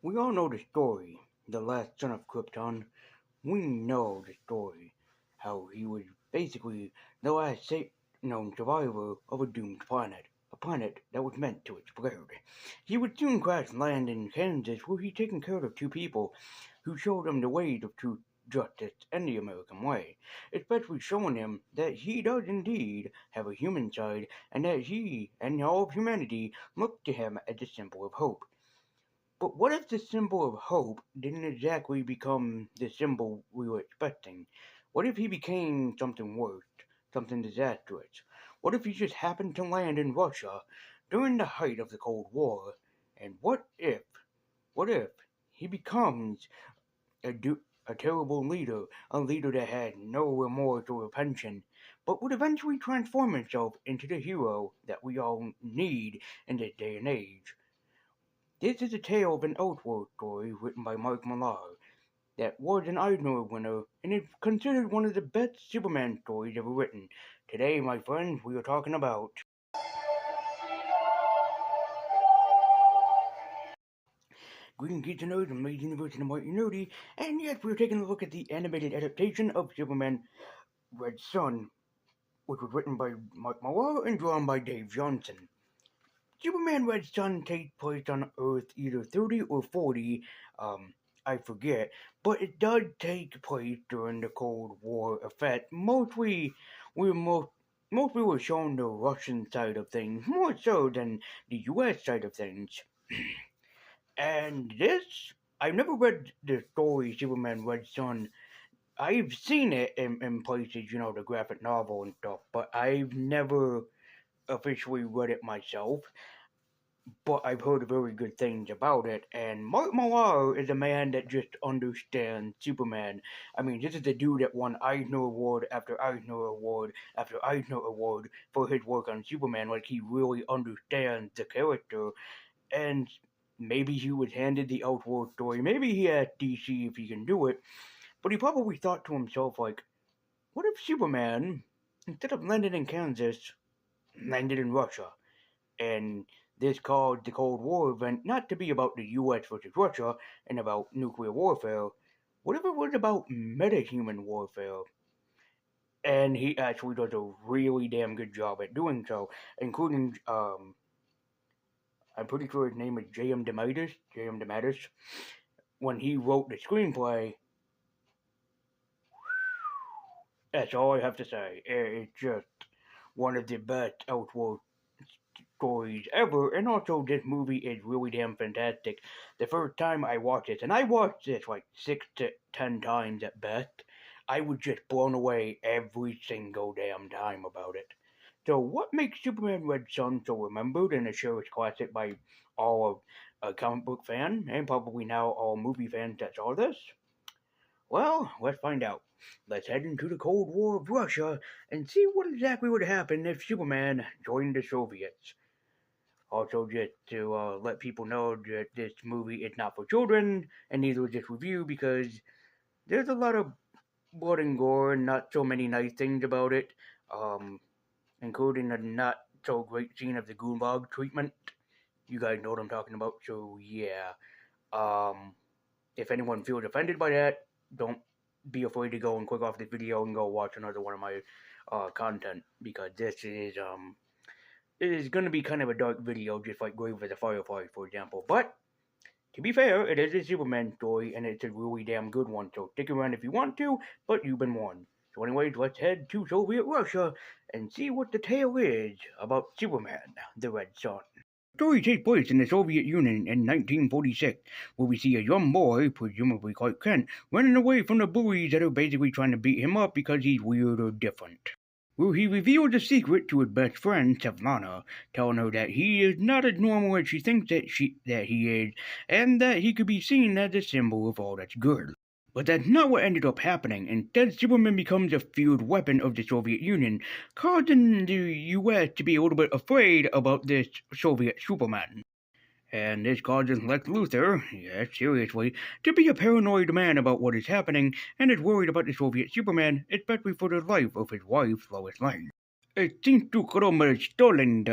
We all know the story, the last son of Krypton. We know the story, how he was basically the last known survivor of a doomed planet, a planet that was meant to explode. He would soon crash land in Kansas, where he'd taken care of two people who showed him the ways of truth, justice, and the American way, especially showing him that he does indeed have a human side, and that he and all of humanity look to him as a symbol of hope. But what if the symbol of hope didn't exactly become the symbol we were expecting? What if he became something worse, something disastrous? What if he just happened to land in Russia during the height of the Cold War? And what if he becomes a terrible leader, a leader that had no remorse or repentance, but would eventually transform himself into the hero that we all need in this day and age? This is a tale of an Elseworld story written by Mark Millar that was an Eisner winner and is considered one of the best Superman stories ever written. Today, my friends, we are talking about Green Geeks and Nerds and Made Universe and White Nerdy, and yes, we're taking a look at the animated adaptation of Superman Red Sun, which was written by Mark Millar and drawn by Dave Johnson. Superman Red Sun takes place on Earth either 30 or 40, I forget, but it does take place during the Cold War effect. Mostly we're shown the Russian side of things, more so than the US side of things. And I've never read the story Superman Red Sun. I've seen it in places, the graphic novel and stuff, but I've never officially read it myself, but I've heard very good things about it. And Mark Millar is a man that just understands Superman. I mean, this is the dude that won Eisner Award after Eisner Award after Eisner Award for his work on Superman. Like, he really understands the character. And maybe he was handed the Outworld story. Maybe he asked DC if he can do it. But he probably thought to himself, like, what if Superman, instead of landing in Kansas, landed in Russia? And this caused the Cold War event not to be about the US versus Russia and about nuclear warfare. What if it was about metahuman warfare? And he actually does a really damn good job at doing so, including, I'm pretty sure his name is J.M. DeMatteis. When he wrote the screenplay, that's all I have to say. It's just one of the best Outworld stories ever, and also this movie is really damn fantastic. The first time I watched it, and I watched this like 6 to 10 times at best, I was just blown away every single damn time about it. So what makes Superman Red Sun so remembered and a cherished classic by all of a comic book fan, and probably now all movie fans that saw this? Well, let's find out. Let's head into the Cold War of Russia and see what exactly would happen if Superman joined the Soviets. Also, just to let people know that this movie is not for children, and neither is this review, because there's a lot of blood and gore and not so many nice things about it, including a not so great scene of the Gulag treatment. You guys know what I'm talking about, so yeah. If anyone feels offended by that, don't be afraid to go and click off this video and go watch another one of my content, because this is it is going to be kind of a dark video, just like Grave of the Firefly, for example. But to be fair, it is a Superman story, and it's a really damn good one, so stick around if you want to, but you've been warned. So anyways, let's head to Soviet Russia and see what the tale is about Superman, the Red Sun. The story takes place in the Soviet Union in 1946, where we see a young boy, presumably Clark Kent, running away from the bullies that are basically trying to beat him up because he's weird or different. Where he reveals a secret to his best friend, Svetlana, telling her that he is not as normal as she thinks that he is, and that he could be seen as a symbol of all that's good. But that's not what ended up happening. Instead, Superman becomes a feared weapon of the Soviet Union, causing the US to be a little bit afraid about this Soviet Superman. And this causes Lex Luthor, yes, seriously, to be a paranoid man about what is happening, and is worried about the Soviet Superman, especially for the life of his wife, Lois Lane. It seems to Krommer stolen.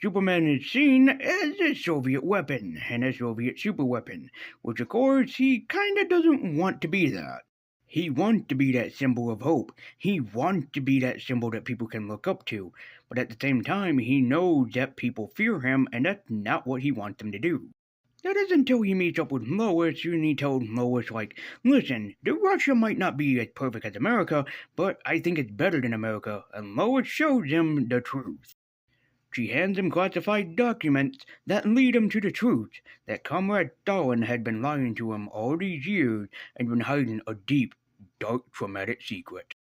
Superman is seen as a Soviet weapon and a Soviet superweapon, which of course he kinda doesn't want to be that. He wants to be that symbol of hope. He wants to be that symbol that people can look up to. But at the same time, he knows that people fear him, and that's not what he wants them to do. That is until he meets up with Lois, and he tells Lois, like, listen, the Russia might not be as perfect as America, but I think it's better than America, and Lois shows him the truth. She hands him classified documents that lead him to the truth, that Comrade Stalin had been lying to him all these years and been hiding a deep, dark, traumatic secret.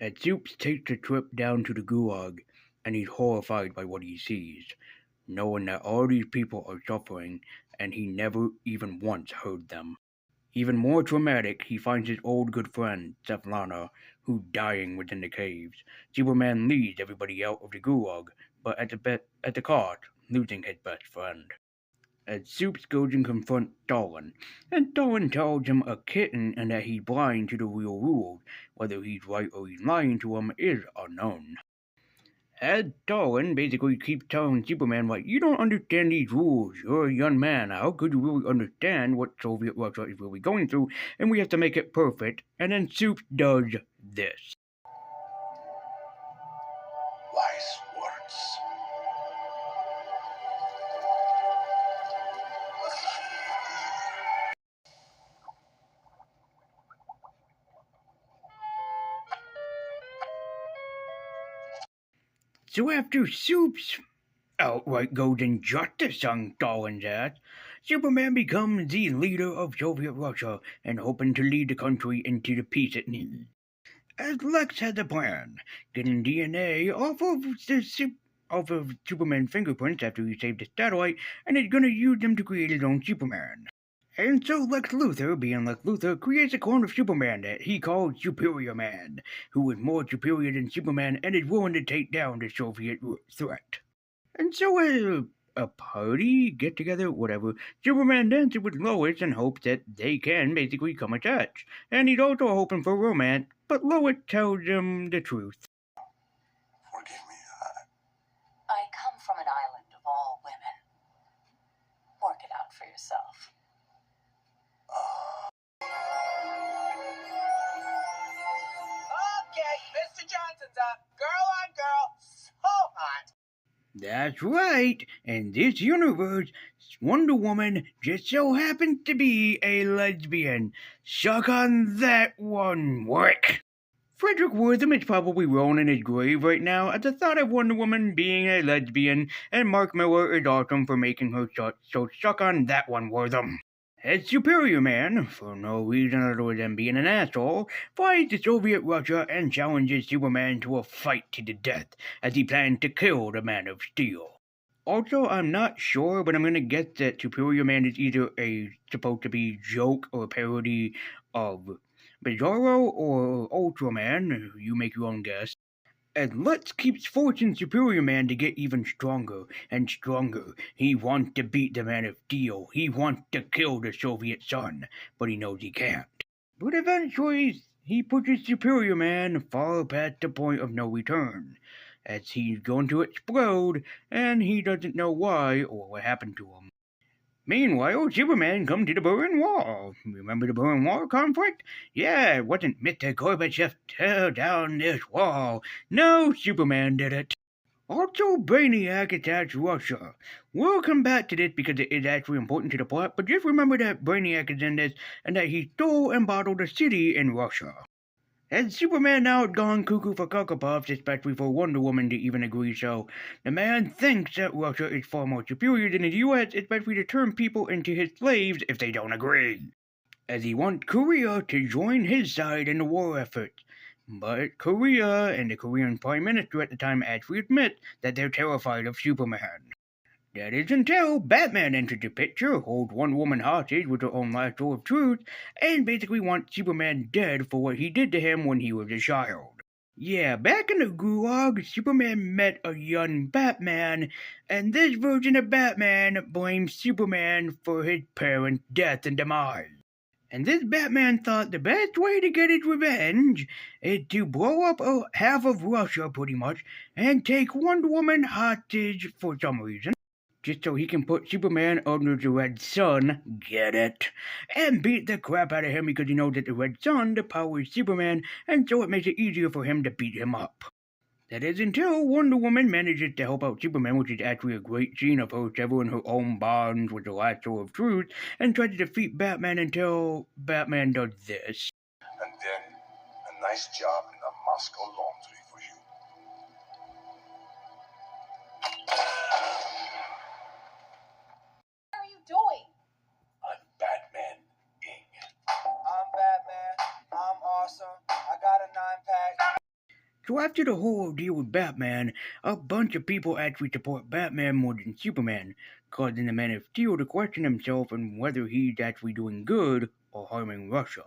As Soups takes a trip down to the Gulag, and he's horrified by what he sees, knowing that all these people are suffering, and he never even once heard them. Even more traumatic, he finds his old good friend, Svetlana, who's dying within the caves. Superman leads everybody out of the Gulag, but at the cost, losing his best friend. As Soups goes and confronts Stalin, and Stalin tells him a kitten and that he's blind to the real rules. Whether he's right or he's lying to him is unknown. As Stalin basically keeps telling Superman, like, you don't understand these rules. You're a young man. How could you really understand what Soviet Russia is really going through? And we have to make it perfect. And then Soups does this. Wise words. So after Soups outright goes injustice on Stalin's ass, Superman becomes the leader of Soviet Russia and hoping to lead the country into the peace it needs. As Lex has a plan, getting DNA off of Superman's fingerprints after he saved the satellite, and is gonna use them to create his own Superman. And so Lex Luthor, being Lex Luthor, creates a clone of Superman that he calls Superior Man, who is more superior than Superman and is willing to take down the Soviet threat. And so a party, get together, whatever, Superman dances with Lois and hopes that they can basically come attached. And he's also hoping for romance, but Lois tells him the truth. Forgive me. I come from an island of all women. Work it out for yourself. Okay, Mr. Johnson's up. Girl on girl. So hot. That's right. In this universe, Wonder Woman just so happens to be a lesbian. Suck on that one, Wick. Frederick Wortham is probably rolling in his grave right now at the thought of Wonder Woman being a lesbian, and Mark Miller is awesome for making her such, so suck on that one, Wortham. As Superior Man, for no reason other than being an asshole, flies to Soviet Russia and challenges Superman to a fight to the death as he plans to kill the Man of Steel. Also, I'm not sure, but I'm gonna guess that Superior Man is either supposed to be joke or a parody of Bizarro or Ultraman. You make your own guess. As Lutz keeps forcing Superior Man to get even stronger and stronger. He wants to beat the Man of Steel. He wants to kill the Soviet Sun, but he knows he can't. But eventually, he pushes Superior Man far past the point of no return, as he's going to explode, and he doesn't know why or what happened to him. Meanwhile, Superman comes to the Berlin Wall. Remember the Berlin Wall conflict? Yeah, it wasn't Mr. Gorbachev tear down this wall. No, Superman did it. Also, Brainiac attacks Russia. We'll come back to this because it is actually important to the plot, but just remember that Brainiac is in this and that he stole and bottled a city in Russia. As Superman now had gone cuckoo for Cocoa Puffs, especially for Wonder Woman to even agree so, the man thinks that Russia is far more superior than the US, especially to turn people into his slaves if they don't agree. As he wants Korea to join his side in the war effort. But Korea and the Korean Prime Minister at the time actually admit that they're terrified of Superman. That is until Batman enters the picture, holds Wonder Woman hostage with her own lasso of truth, and basically wants Superman dead for what he did to him when he was a child. Yeah, back in the Gulag, Superman met a young Batman, and this version of Batman blames Superman for his parents' death and demise. And this Batman thought the best way to get his revenge is to blow up half of Russia, pretty much, and take Wonder Woman hostage for some reason, just so he can put Superman under the Red Sun, get it, and beat the crap out of him because he knows that the Red Sun powers Superman, and so it makes it easier for him to beat him up. That is until Wonder Woman manages to help out Superman, which is actually a great scene of her severing her own bonds with the lasso of truth, and tries to defeat Batman until Batman does this. And then a nice job in the Moscow laundry for you. What are you doing? I'm Batman Ing. I'm Batman. I'm awesome. I got a 9-pack. So after the whole ordeal with Batman, a bunch of people actually support Batman more than Superman, causing the Man of Steel to question himself on whether he's actually doing good or harming Russia.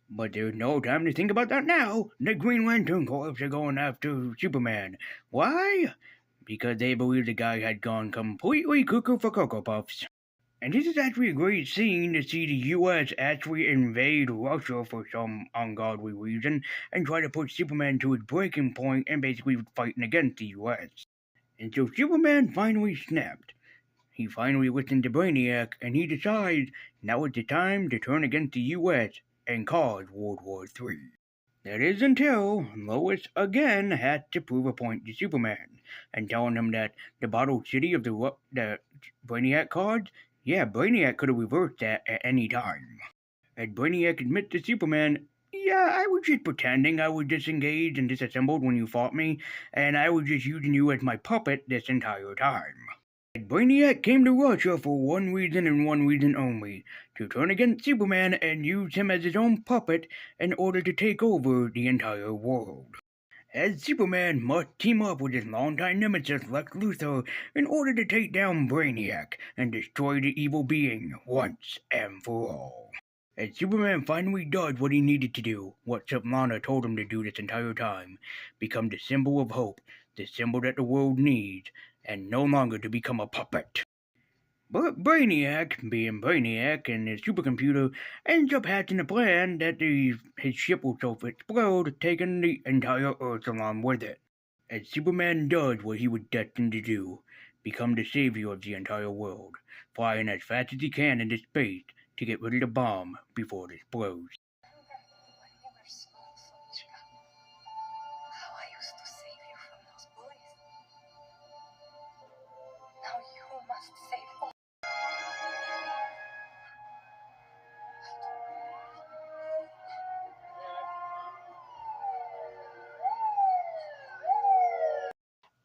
But there's no time to think about that now. The Green Lantern Corps are going after Superman. Why? Because they believe the guy had gone completely cuckoo for Cocoa Puffs. And this is actually a great scene to see the US actually invade Russia for some ungodly reason and try to push Superman to his breaking point and basically fighting against the US. And so Superman finally snapped. He finally listened to Brainiac and he decides now is the time to turn against the US and cause World War III. That is until Lois again had to prove a point to Superman and telling him that the bottled city of the Brainiac cards, yeah, Brainiac could have reversed that at any time. And Brainiac admits to Superman, yeah, I was just pretending I was disengaged and disassembled when you fought me, and I was just using you as my puppet this entire time. And Brainiac came to Russia for one reason and one reason only, to turn against Superman and use him as his own puppet in order to take over the entire world. As Superman must team up with his longtime nemesis Lex Luthor in order to take down Brainiac and destroy the evil being once and for all. As Superman finally does what he needed to do, what Svetlana told him to do this entire time, become the symbol of hope, the symbol that the world needs, and no longer to become a puppet. But Brainiac, being Brainiac and his supercomputer, ends up hatching a plan that his ship will self-explode, taking the entire Earth along with it. As Superman does what he was destined to do, become the savior of the entire world, flying as fast as he can into space to get rid of the bomb before it explodes. Remember when you were small, Sonchka? How I used to save you from those bullies? Now you must save all.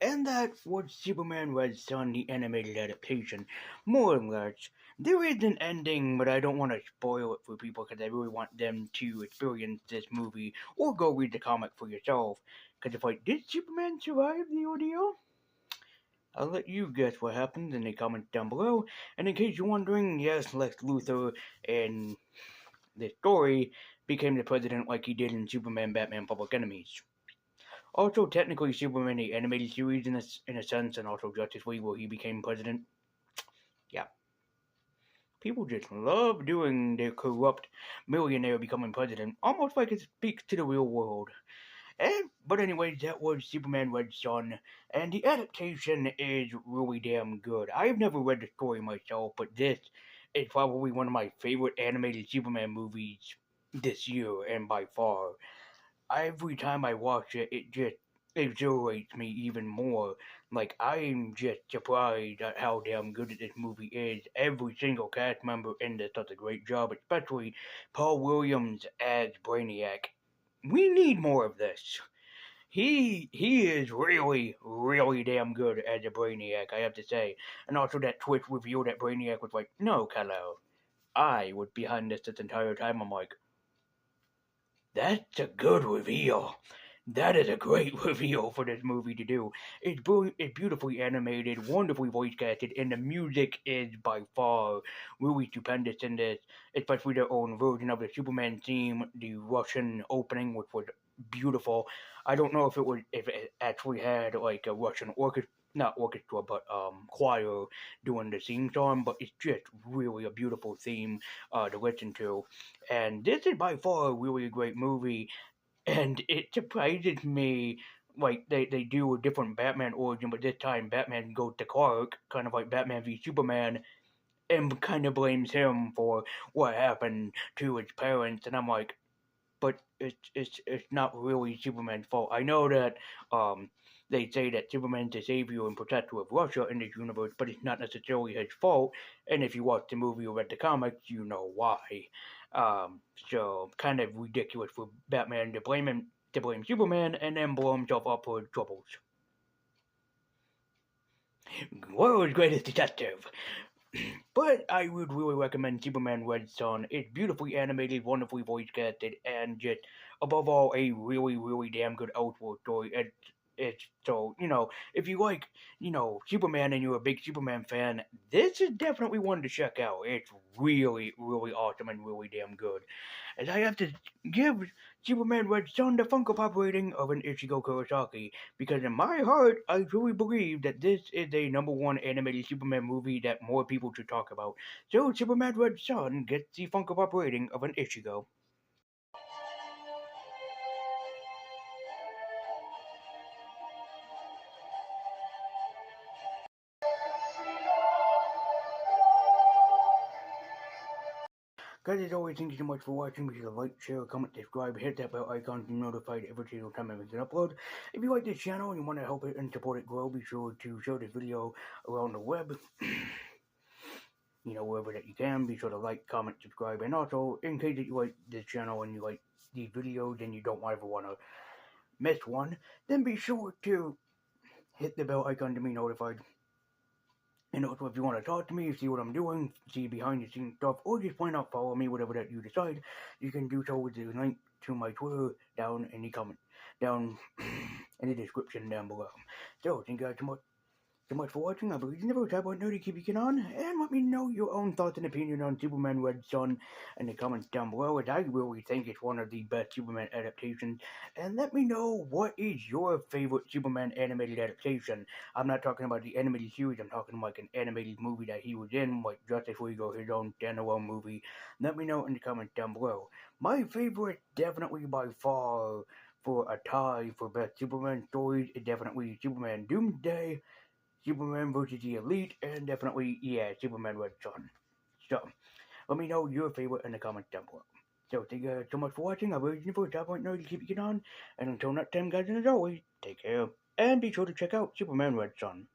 And that was Superman Red Son, the animated adaptation. More or less. There is an ending, but I don't want to spoil it for people because I really want them to experience this movie or go read the comic for yourself. Because if did Superman survive the ordeal? I'll let you guess what happens in the comments down below. And in case you're wondering, yes, Lex Luthor in this story became the president like he did in Superman Batman Public Enemies. Also, technically, Superman the animated series in a sense, and also Justice League where he became president. Yeah, people just love doing their corrupt millionaire becoming president, almost like it speaks to the real world. But anyways, that was Superman Red Son, and the adaptation is really damn good. I've never read the story myself, but this is probably one of my favorite animated Superman movies this year, and by far. Every time I watch it, it just exhilarates me even more. Like, I'm just surprised at how damn good this movie is. Every single cast member in this does a great job, especially Paul Williams as Brainiac. We need more of this. He is really, really damn good as a Brainiac, I have to say. And also that twist reveal that Brainiac was like, no, Kal-El, I was behind this entire time. I'm like, that's a good reveal. That is a great reveal for this movie to do. It's beautifully animated, wonderfully voice casted, and the music is by far really stupendous in this, especially their own version of the Superman theme, the Russian opening, which was beautiful. I don't know if it actually had like a Russian orchestra, not orchestra, but choir doing the theme song, but it's just really a beautiful theme to listen to. And this is by far a really great movie, and it surprises me. Like they do a different Batman origin, but this time Batman goes to Clark, kind of like Batman v Superman, and kind of blames him for what happened to his parents. And I'm like, but it's not really Superman's fault. I know that um they say that Superman's the savior and protector of Russia in this universe, but it's not necessarily his fault. And if you watch the movie or read the comics, you know why. So kind of ridiculous for Batman to blame Superman and then blow himself up for his troubles. World's greatest detective. But I would really recommend Superman Red Son. It's beautifully animated, wonderfully voice casted, and just above all, a really, really damn good outward story. It's so if you like Superman and you're a big Superman fan, this is definitely one to check out. It's really, really awesome and really damn good. As I have to give Superman Red Son the Funko Pop rating of an Ichigo Kurosaki, because in my heart, I truly believe that this is a number one animated Superman movie that more people should talk about. So Superman Red Son gets the Funko Pop rating of an Ichigo. Guys, as always, thank you so much for watching. Be sure to like, share, comment, subscribe, hit that bell icon to be notified every single time I make an upload. If you like this channel and you want to help it and support it grow, be sure to share this video around the web. Wherever that you can, be sure to like, comment, subscribe, and also, in case that you like this channel and you like these videos and you don't ever want to miss one, then be sure to hit the bell icon to be notified. And also, if you want to talk to me, see what I'm doing, see behind the scenes stuff, or just plain out follow me, whatever that you decide, you can do so with the link to my Twitter down in the down in the description down below. So, thank you guys so much for watching. I believe you never tap on nerdy keep you on, and let me know your own thoughts and opinion on Superman Red Son in the comments down below, as I really think it's one of the best Superman adaptations. And let me know what is your favorite Superman animated adaptation. I'm not talking about the animated series, I'm talking like an animated movie that he was in, like Justice League or his own standalone movie. Let me know in the comments down below. My favorite, definitely by far, for a tie for best Superman stories, is definitely Superman Doomsday, Superman versus the Elite, and definitely, yeah, Superman Red Son. So, let me know your favorite in the comments down below. So, thank you so much for watching. I'm really for Top Point Nerd to keep you on. And until next time, guys, and as always, take care. And be sure to check out Superman Red Son.